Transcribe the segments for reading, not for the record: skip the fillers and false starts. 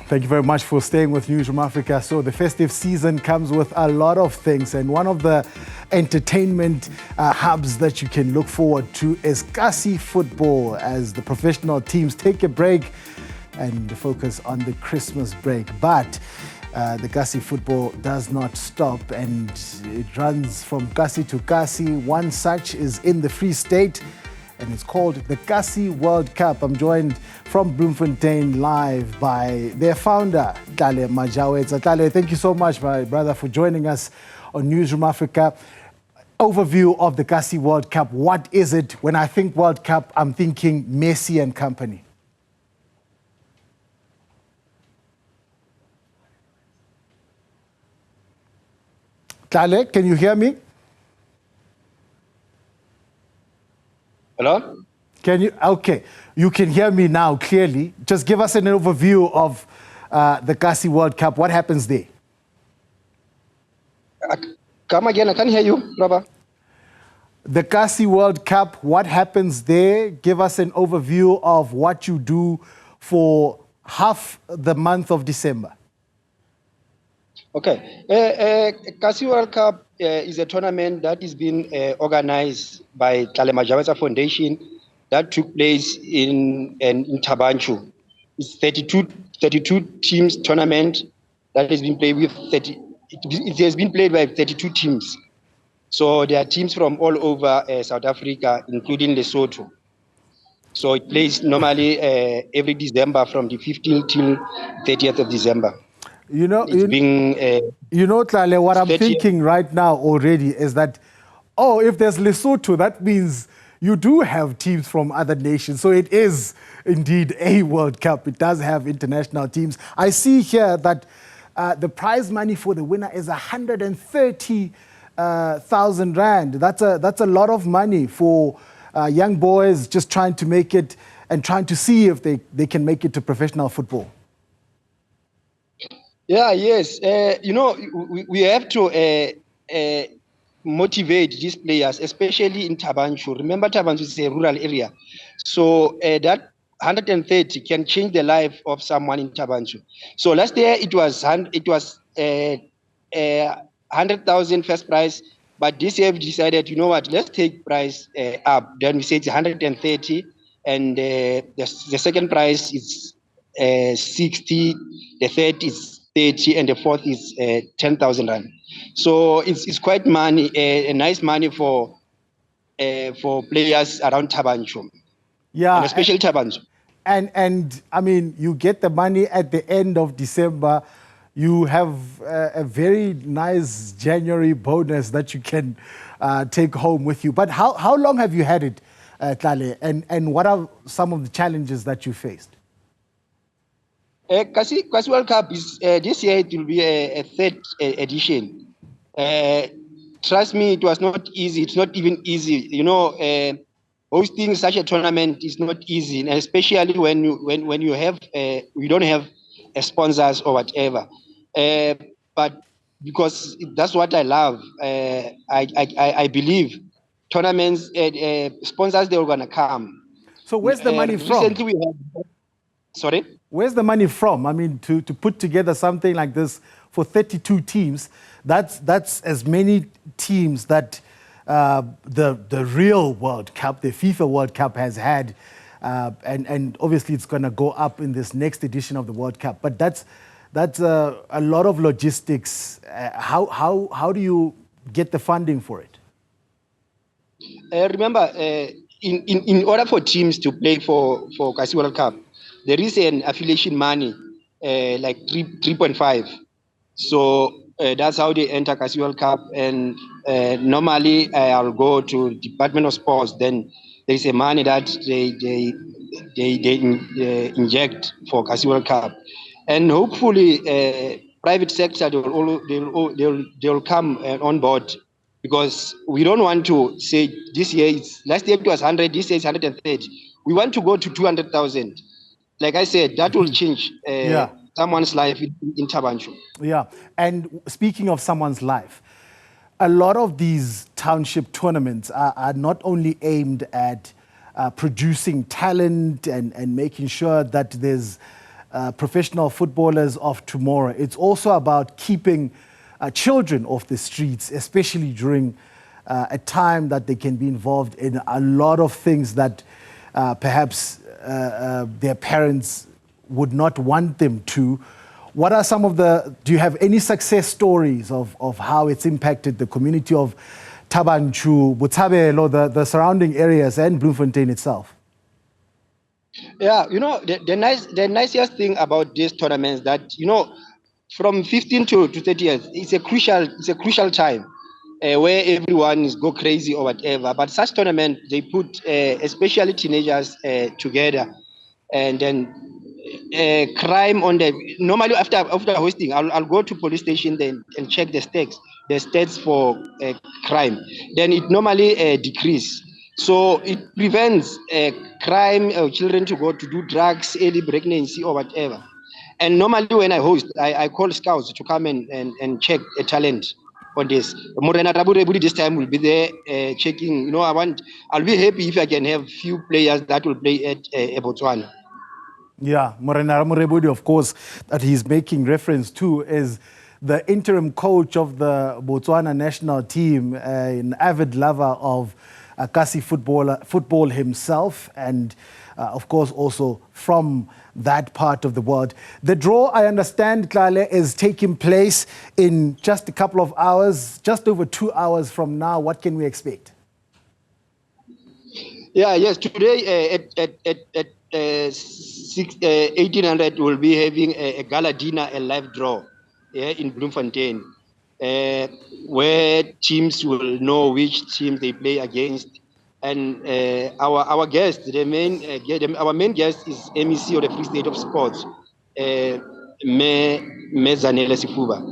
Thank you very much for staying with Newzroom Afrika. So the festive season comes with a lot of things, and one of the entertainment hubs that you can look forward to is Kasi football, as the professional teams take a break and focus on the Christmas break. But the Kasi football does not stop, and it runs from Kasi to Kasi. One such is in the Free State, and it's called the Kasi World Cup. I'm joined from Bloemfontein live by their founder, Tlale Majaoetsa. Tlale, thank you so much, my brother, for joining us on Newzroom Afrika. Overview of the Kasi World Cup. What is it? When I think World Cup, I'm thinking Messi and company. Tlale, can you hear me? Hello? Can you? Okay, you can hear me now clearly. Just give us an overview of the Kasi World Cup. What happens there? Come again, I can't hear you, brother. The Kasi World Cup, what happens there? Give us an overview of what you do for half the month of December. Okay. Kasi World Cup is a tournament that is being organized by Tlale Majaoetsa Foundation that took place in Tabanchu. It's 32 teams tournament that has been played with 30. It has been played by 32 teams. So there are teams from all over South Africa, including Lesotho. So it plays normally every December from the 15th till 30th of December. You know, Tlale, what I'm 30th. thinking right now already is that, oh, if there's Lesotho, that means you do have teams from other nations. So it is indeed a World Cup. It does have international teams. I see here that the prize money for the winner is 130,000 rand. That's a lot of money for young boys just trying to make it and trying to see if they can make it to professional football. Yeah, yes. We have to motivate these players, especially in Tabanchu. Remember, Tabanchu is a rural area. So that 130 can change the life of someone in Tabanchu. So last year it was 100,000 first prize, but this year we decided, you know what, let's take price up. Then we said it's 130, and the second prize is 60, the third is 30, and the fourth is 10,000 rand. So it's quite money, a nice money for players around Tabanchu. Yeah, and especially Tabanchu. And I mean, you get the money at the end of December. You have a very nice January bonus that you can take home with you. But how long have you had it, Tlale? And what are some of the challenges that you faced? Kasi World Cup is this year. It will be a third edition. Trust me, it was not easy. It's not even easy. You know, hosting such a tournament is not easy, and especially when you have we don't have sponsors or whatever. But because that's what I love, I believe tournaments sponsors, they're gonna come. So where's the money from? Recently we have. Sorry. Where's the money from? I mean, to put together something like this for 32 teams, that's as many teams that the real World Cup, the FIFA World Cup has had, and obviously it's going to go up in this next edition of the World Cup. But that's a lot of logistics. How do you get the funding for it? Remember, in order for teams to play for Kasi World Cup, there is an affiliation money, like 3.5. So that's how they enter Kasi World Cup. And normally I'll go to Department of Sports. Then there is a money that they inject for Kasi World Cup. And hopefully private sector, they'll come on board, because we don't want to say this year last year it was 100, this year it's 130. We want to go to 200,000. Like I said, that will change someone's life in Tabanchu. Yeah, and speaking of someone's life, a lot of these township tournaments are not only aimed at producing talent and making sure that there's professional footballers of tomorrow. It's also about keeping children off the streets, especially during a time that they can be involved in a lot of things that perhaps their parents would not want them to. What are some of do you have any success stories of how it's impacted the community of Tabanchu, Botshabelo, the surrounding areas, and Bloemfontein itself? Yeah, the nicest thing about these tournaments that, from 15 to 30 years, it's a crucial time where everyone is go crazy or whatever. But such tournament, they put especially teenagers together, and then crime on the normally after hosting, I'll go to police station then and check the stats for crime. Then it normally decrease. So it prevents crime, children to go to do drugs, early pregnancy or whatever. And normally when I host, I call scouts to come and check a talent on this. Morena Rabu this time will be there checking. I'll be happy if I can have few players that will play at Botswana. Yeah, Morena Ramurebudi, of course, that he's making reference to is the interim coach of the Botswana national team, an avid lover of Kasi football himself, and of course also from that part of the world. The draw, I understand, Tlale, is taking place in just a couple of hours, just over 2 hours from now. What can we expect? Yes. Today at 1800 we'll be having a gala dinner, a live draw in Bloemfontein, where teams will know which team they play against. And our guest, our main guest is MEC of the Free State of Sports, Zanele Sifuba.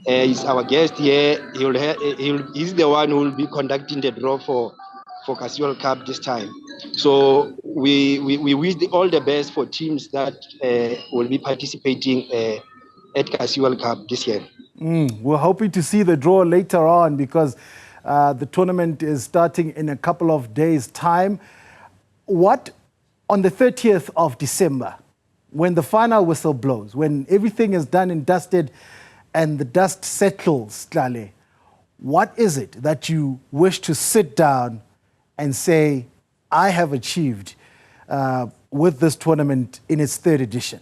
He's our guest here. He's the one who will be conducting the draw for Kasi World Cup this time. So we wish all the best for teams that will be participating at Kasi World Cup this year. We're hoping to see the draw later on because the tournament is starting in a couple of days' time. What, on the 30th of December, when the final whistle blows, when everything is done and dusted and the dust settles, Tlale, what is it that you wish to sit down and say, I have achieved with this tournament in its third edition?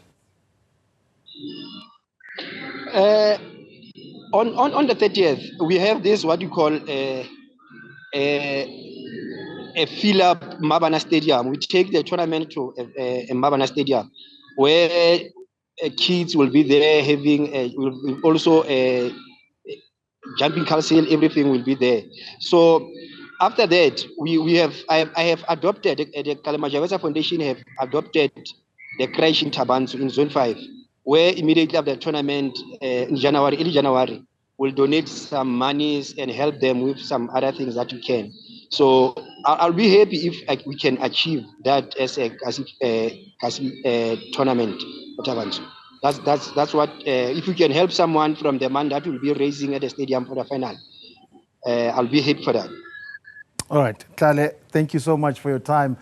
On the 30th, we have this, what you call a fill-up Mabana Stadium. We take the tournament to a Mabana Stadium where kids will be there having also jumping castle, everything will be there. So after that, I have adopted, the Tlale Majaoetsa Foundation have adopted the crash in Tabanchu in Zone 5, where immediately after the tournament in early January, we'll donate some monies and help them with some other things that we can. So I'll be happy if we can achieve that as a tournament. That's what, if we can help someone from the man that will be raising at the stadium for the final, I'll be happy for that. All right, Tlale, thank you so much for your time.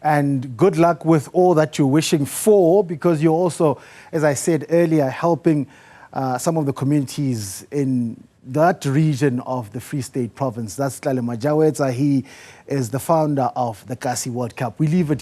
And good luck with all that you're wishing for, because you're also, as I said earlier, helping some of the communities in that region of the Free State province. That's Tlale Majaoetsa. He is the founder of the Kasi World Cup. We leave it